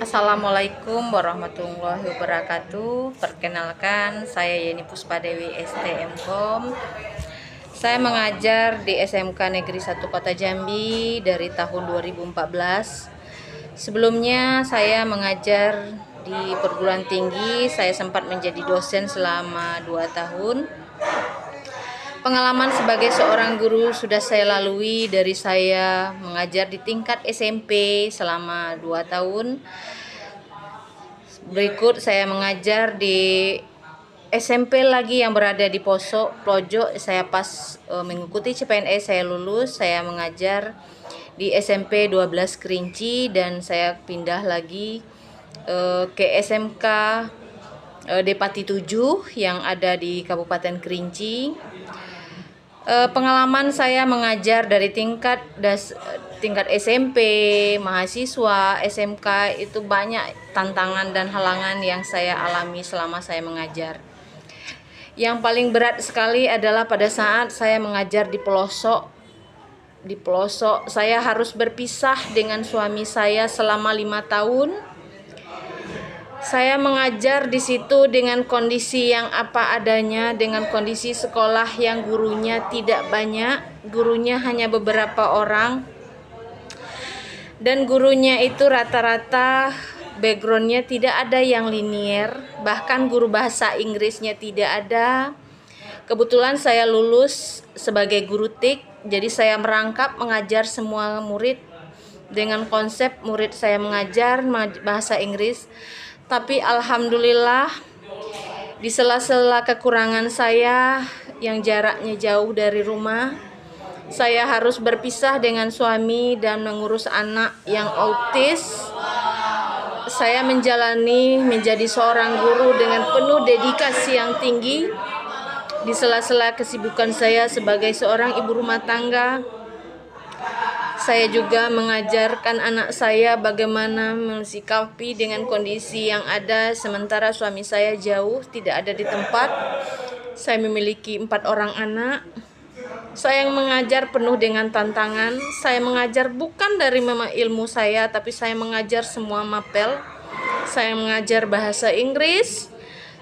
Assalamualaikum warahmatullahi wabarakatuh. Perkenalkan, saya Yeni Puspadewi STMkom. Saya mengajar di SMK Negeri 1 Kota Jambi dari tahun 2014. Sebelumnya saya mengajar di perguruan tinggi. Saya sempat menjadi dosen selama 2 tahun. Pengalaman sebagai seorang guru sudah saya lalui dari saya mengajar di tingkat SMP selama 2 tahun. Berikut saya mengajar di SMP lagi yang berada di pojok. Saya pas mengikuti CPNS, saya lulus, saya mengajar di SMP 12 Kerinci dan saya pindah lagi ke SMK Depati 7 yang ada di Kabupaten Kerinci. Pengalaman saya mengajar dari tingkat SMP, mahasiswa, SMK itu banyak tantangan dan halangan yang saya alami selama saya mengajar. Yang paling berat sekali adalah pada saat saya mengajar di pelosok. Di pelosok saya harus berpisah dengan suami saya selama 5 tahun. Saya mengajar di situ dengan kondisi yang apa adanya, dengan kondisi sekolah yang gurunya tidak banyak, gurunya hanya beberapa orang. Dan gurunya itu rata-rata backgroundnya tidak ada yang linier, bahkan guru bahasa Inggrisnya tidak ada. Kebetulan saya lulus sebagai guru TIK, jadi saya merangkap mengajar semua murid dengan konsep murid saya mengajar bahasa Inggris. Tapi alhamdulillah di sela-sela kekurangan saya yang jaraknya jauh dari rumah, saya harus berpisah dengan suami dan mengurus anak yang autis. Saya menjadi seorang guru dengan penuh dedikasi yang tinggi di sela-sela kesibukan saya sebagai seorang ibu rumah tangga. Saya juga mengajarkan anak saya bagaimana mensikapi dengan kondisi yang ada sementara suami saya jauh, tidak ada di tempat. Saya memiliki 4 orang anak. Saya mengajar penuh dengan tantangan. Saya mengajar bukan dari ilmu saya, tapi saya mengajar semua mapel. Saya mengajar bahasa Inggris,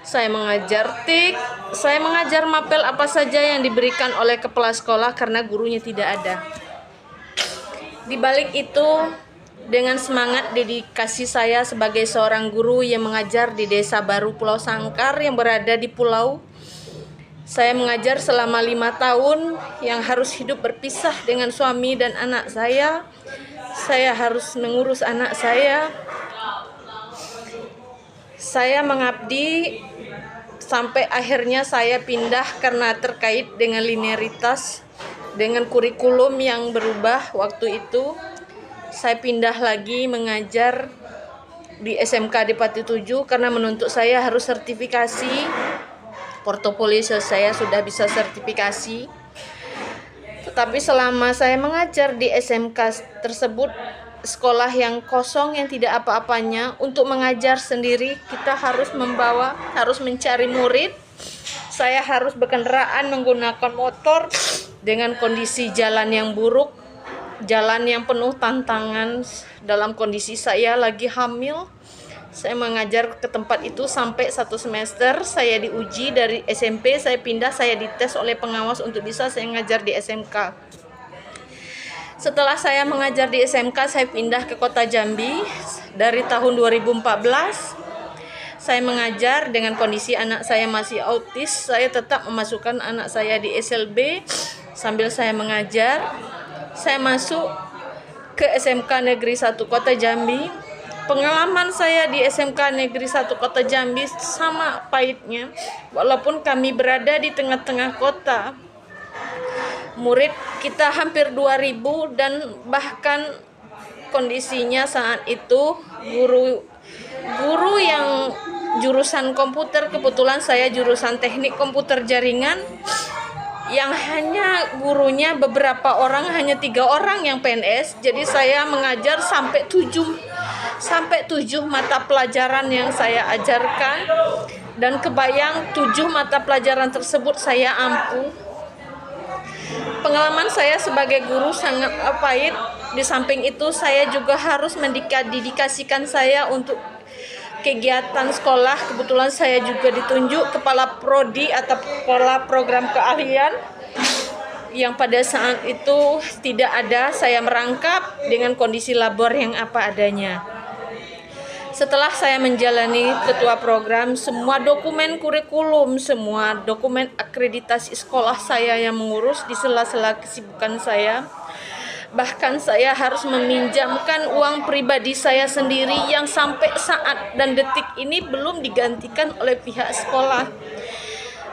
saya mengajar TIK, saya mengajar mapel apa saja yang diberikan oleh kepala sekolah karena gurunya tidak ada. Di balik itu, dengan semangat dedikasi saya sebagai seorang guru yang mengajar di Desa Baru Pulau Sangkar yang berada di pulau, saya mengajar selama 5 tahun yang harus hidup berpisah dengan suami dan anak saya. Saya harus mengurus anak saya. Saya mengabdi sampai akhirnya saya pindah karena terkait dengan linearitas, dengan kurikulum yang berubah waktu itu. Saya pindah lagi mengajar di SMK Depati 7 karena menuntut saya harus sertifikasi. Portofolio saya sudah bisa sertifikasi. Tetapi selama saya mengajar di SMK tersebut, sekolah yang kosong yang tidak apa-apanya, untuk mengajar sendiri kita harus mencari murid. Saya harus berkendaraan menggunakan motor dengan kondisi jalan yang buruk, jalan yang penuh tantangan. Dalam kondisi saya lagi hamil, saya mengajar ke tempat itu sampai 1 semester. Saya diuji dari SMP, saya pindah, saya dites oleh pengawas untuk bisa saya mengajar di SMK. Setelah saya mengajar di SMK, saya pindah ke Kota Jambi dari tahun 2014. Saya mengajar dengan kondisi anak saya masih autis. Saya tetap memasukkan anak saya di SLB sambil saya mengajar. Saya masuk ke SMK Negeri 1 Kota Jambi. Pengalaman saya di SMK Negeri 1 Kota Jambi sama pahitnya. Walaupun kami berada di tengah-tengah kota, murid kita hampir 2.000 dan bahkan kondisinya saat itu guru yang jurusan komputer, kebetulan saya jurusan teknik komputer jaringan, yang hanya gurunya beberapa orang, hanya 3 orang yang PNS. Jadi saya mengajar sampai 7 mata pelajaran yang saya ajarkan, dan kebayang 7 mata pelajaran tersebut saya ampuh. Pengalaman saya sebagai guru sangat pahit Di samping itu saya juga harus mendedikasikan saya untuk kegiatan sekolah. Kebetulan saya juga ditunjuk kepala prodi atau kepala program keahlian yang pada saat itu tidak ada. Saya merangkap dengan kondisi labor yang apa adanya. Setelah saya menjalani ketua program, semua dokumen kurikulum, semua dokumen akreditasi sekolah saya yang mengurus di sela-sela kesibukan saya. Bahkan saya harus meminjamkan uang pribadi saya sendiri yang sampai saat dan detik ini belum digantikan oleh pihak sekolah.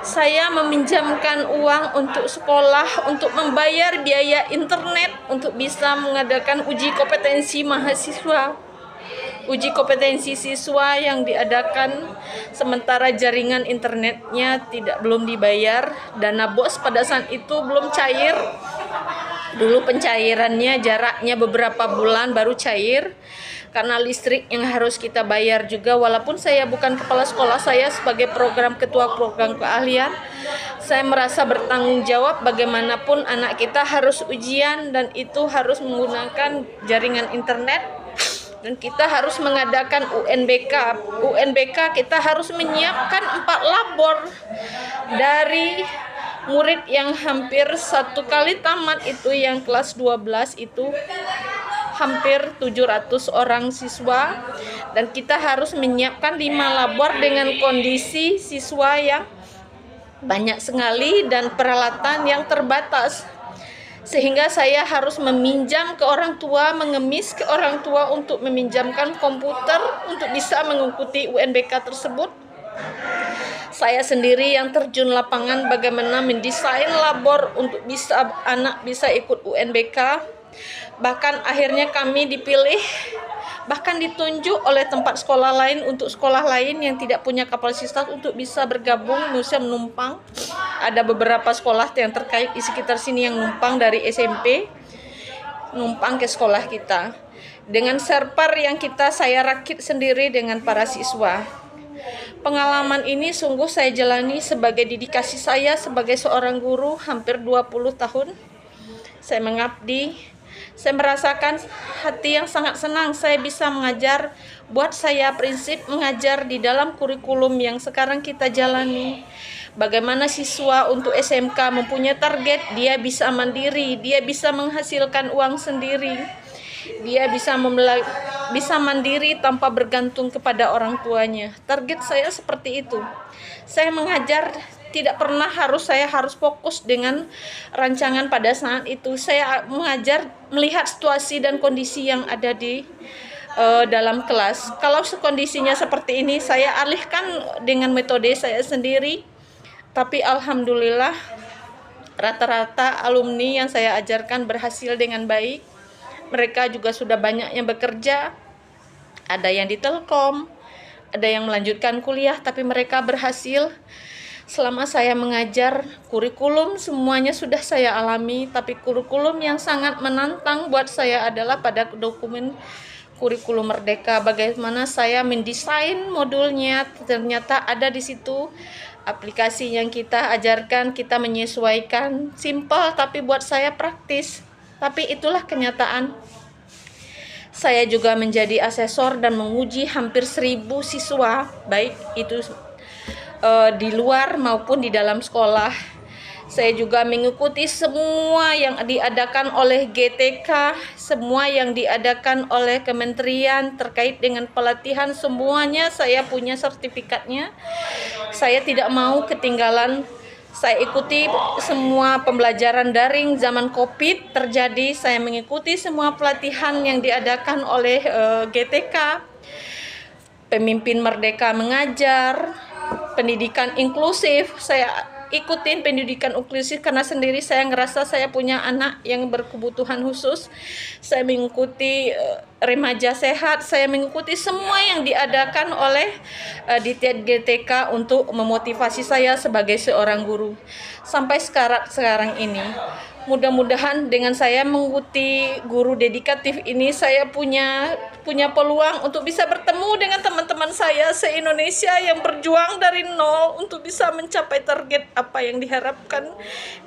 Saya meminjamkan uang untuk sekolah, untuk membayar biaya internet, untuk bisa mengadakan uji kompetensi mahasiswa. Uji kompetensi siswa yang diadakan sementara jaringan internetnya belum dibayar. Dana BOS pada saat itu belum cair. Dulu pencairannya jaraknya beberapa bulan baru cair. Karena listrik yang harus kita bayar juga, walaupun saya bukan kepala sekolah, saya sebagai ketua program keahlian, saya merasa bertanggung jawab bagaimanapun anak kita harus ujian dan itu harus menggunakan jaringan internet. Dan kita harus mengadakan UNBK. UNBK kita harus menyiapkan 4 labor dari murid yang hampir 1 kali tamat, itu yang kelas 12 itu hampir 700 orang siswa, dan kita harus menyiapkan 5 labor dengan kondisi siswa yang banyak sekali dan peralatan yang terbatas. Sehingga saya harus meminjam ke orang tua, mengemis ke orang tua untuk meminjamkan komputer untuk bisa mengikuti UNBK tersebut. Saya sendiri yang terjun lapangan bagaimana mendesain labor untuk anak bisa ikut UNBK. Bahkan akhirnya kami dipilih, bahkan ditunjuk oleh tempat sekolah lain untuk sekolah lain yang tidak punya kapasitas untuk bisa bergabung musim numpang. Ada beberapa sekolah yang terkait di sekitar sini yang numpang dari SMP, numpang ke sekolah kita. Dengan server yang saya rakit sendiri dengan para siswa. Pengalaman ini sungguh saya jalani sebagai dedikasi saya sebagai seorang guru hampir 20 tahun. Saya mengabdi. Saya merasakan hati yang sangat senang saya bisa mengajar. Buat saya prinsip mengajar di dalam kurikulum yang sekarang kita jalani. Bagaimana siswa untuk SMK mempunyai target, dia bisa mandiri, dia bisa menghasilkan uang sendiri. Dia bisa mandiri tanpa bergantung kepada orang tuanya. Target saya seperti itu. Saya mengajar tidak pernah saya harus fokus dengan rancangan pada saat itu. Saya mengajar melihat situasi dan kondisi yang ada di dalam kelas. Kalau kondisinya seperti ini, saya alihkan dengan metode saya sendiri. Tapi alhamdulillah rata-rata alumni yang saya ajarkan berhasil dengan baik. Mereka juga sudah banyak yang bekerja. Ada yang di Telkom, ada yang melanjutkan kuliah, tapi mereka berhasil. Selama saya mengajar, kurikulum semuanya sudah saya alami, tapi kurikulum yang sangat menantang buat saya adalah pada dokumen kurikulum Merdeka. Bagaimana saya mendesain modulnya, ternyata ada di situ aplikasi yang kita ajarkan, kita menyesuaikan. Simple, tapi buat saya praktis. Tapi itulah kenyataan. Saya juga menjadi asesor dan menguji hampir 1.000 siswa, baik itu di luar maupun di dalam sekolah. Saya juga mengikuti semua yang diadakan oleh GTK, semua yang diadakan oleh kementerian terkait dengan pelatihan, semuanya saya punya sertifikatnya. Saya tidak mau ketinggalan. Saya ikuti semua pembelajaran daring zaman COVID terjadi. Saya mengikuti semua pelatihan yang diadakan oleh GTK. Pemimpin Merdeka mengajar, pendidikan inklusif. Saya ikutin pendidikan inklusif karena sendiri saya ngerasa saya punya anak yang berkebutuhan khusus. Saya mengikuti remaja sehat, saya mengikuti semua yang diadakan oleh Ditjen GTK untuk memotivasi saya sebagai seorang guru. Sampai sekarang ini mudah-mudahan dengan saya mengikuti guru dedikatif ini saya punya peluang untuk bisa bertemu dengan teman-teman saya se-Indonesia yang berjuang dari nol untuk bisa mencapai target apa yang diharapkan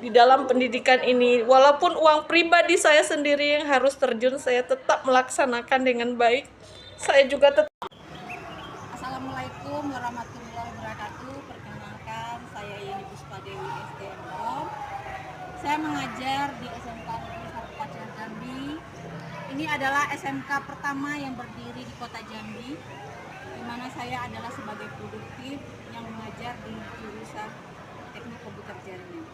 di dalam pendidikan ini. Walaupun uang pribadi saya sendiri yang harus terjun, saya tetap melaksanakan dengan baik. Saya juga tetap. Assalamualaikum warahmatullahi wabarakatuh. Perkenalkan, saya Yeni Puspa Dewi SDM. Saya mengajar di SMK Negeri Kabupaten Jambi. Ini adalah SMK pertama yang berdiri di Kota Jambi, di mana saya adalah sebagai produktif yang mengajar di jurusan Teknik Komputer Jaringan.